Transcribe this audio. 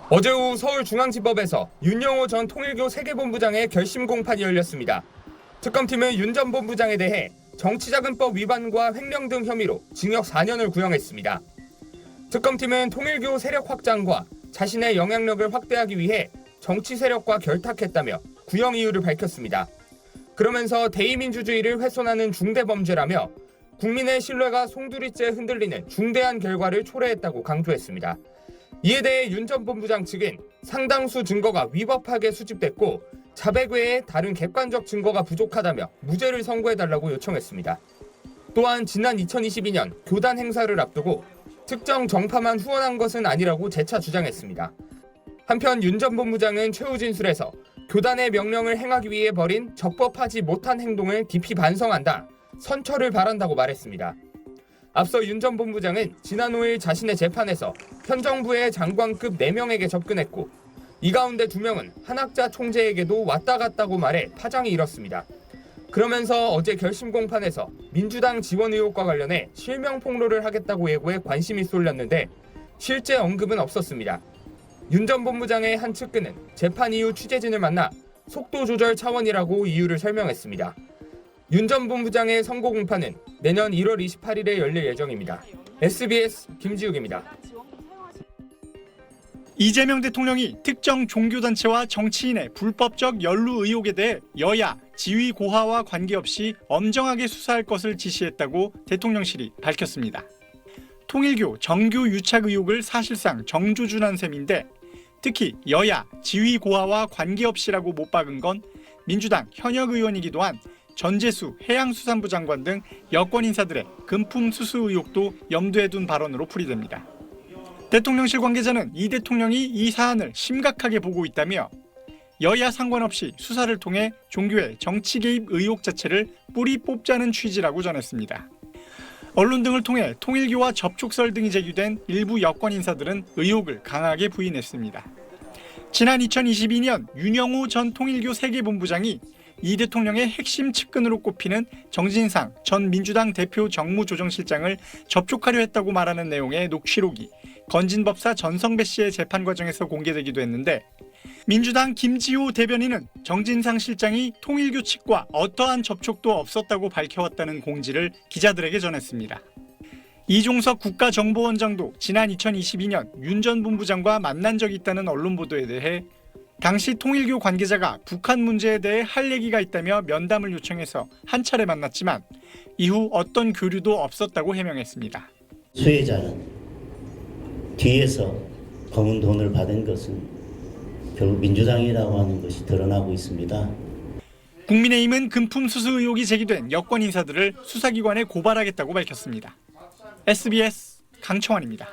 어제 오후 서울중앙지법에서 윤영호 전 통일교 세계본부장의 결심 공판이 열렸습니다. 특검팀은 윤 전 본부장에 대해 정치자금법 위반과 횡령 등 혐의로 징역 4년을 구형했습니다. 특검팀은 통일교 세력 확장과 자신의 영향력을 확대하기 위해 정치 세력과 결탁했다며 구형 이유를 밝혔습니다. 그러면서 대의민주주의를 훼손하는 중대범죄라며 국민의 신뢰가 송두리째 흔들리는 중대한 결과를 초래했다고 강조했습니다. 이에 대해 윤 전 본부장 측은 상당수 증거가 위법하게 수집됐고 자백 외에 다른 객관적 증거가 부족하다며 무죄를 선고해달라고 요청했습니다. 또한 지난 2022년 교단 행사를 앞두고 특정 정파만 후원한 것은 아니라고 재차 주장했습니다. 한편 윤 전 본부장은 최후 진술에서 교단의 명령을 행하기 위해 벌인 적법하지 못한 행동을 깊이 반성한다, 선처를 바란다고 말했습니다. 앞서 윤 전 본부장은 지난 5일 자신의 재판에서 현 정부의 장관급 4명에게 접근했고 이 가운데 2명은 한학자 총재에게도 왔다 갔다고 말해 파장이 일었습니다. 그러면서 어제 결심 공판에서 민주당 지원 의혹과 관련해 실명 폭로를 하겠다고 예고해 관심이 쏠렸는데 실제 언급은 없었습니다. 윤 전 본부장의 한 측근은 재판 이후 취재진을 만나 속도 조절 차원이라고 이유를 설명했습니다. 윤 전 본부장의 선고 공판은 내년 1월 28일에 열릴 예정입니다. SBS 김지욱입니다. 이재명 대통령이 특정 종교단체와 정치인의 불법적 연루 의혹에 대해 여야, 지휘 고하와 관계없이 엄정하게 수사할 것을 지시했다고 대통령실이 밝혔습니다. 통일교 정교 유착 의혹을 사실상 정조준한 셈인데 특히 여야, 지휘 고하와 관계없이라고 못 박은 건 민주당 현역 의원이기도 한 전재수 해양수산부 장관 등 여권 인사들의 금품 수수 의혹도 염두에 둔 발언으로 풀이됩니다. 대통령실 관계자는 이 대통령이 이 사안을 심각하게 보고 있다며 여야 상관없이 수사를 통해 종교의 정치 개입 의혹 자체를 뿌리 뽑자는 취지라고 전했습니다. 언론 등을 통해 통일교와 접촉설 등이 제기된 일부 여권 인사들은 의혹을 강하게 부인했습니다. 지난 2022년 윤영호 전 통일교 세계본부장이 이 대통령의 핵심 측근으로 꼽히는 정진상 전 민주당 대표 정무조정실장을 접촉하려 했다고 말하는 내용의 녹취록이 건진법사 전성배 씨의 재판 과정에서 공개되기도 했는데 민주당 김지호 대변인은 정진상 실장이 통일교 측과 어떠한 접촉도 없었다고 밝혀왔다는 공지를 기자들에게 전했습니다. 이종석 국가정보원장도 지난 2022년 윤 전 본부장과 만난 적이 있다는 언론 보도에 대해 당시 통일교 관계자가 북한 문제에 대해 할 얘기가 있다며 면담을 요청해서 한 차례 만났지만 이후 어떤 교류도 없었다고 해명했습니다. 수혜자는 뒤에서 검은 돈을 받은 것은 결국 민주당이라고 하는 것이 드러나고 있습니다. 국민의힘은 금품 수수 의혹이 제기된 여권 인사들을 수사기관에 고발하겠다고 밝혔습니다. SBS 강청원입니다.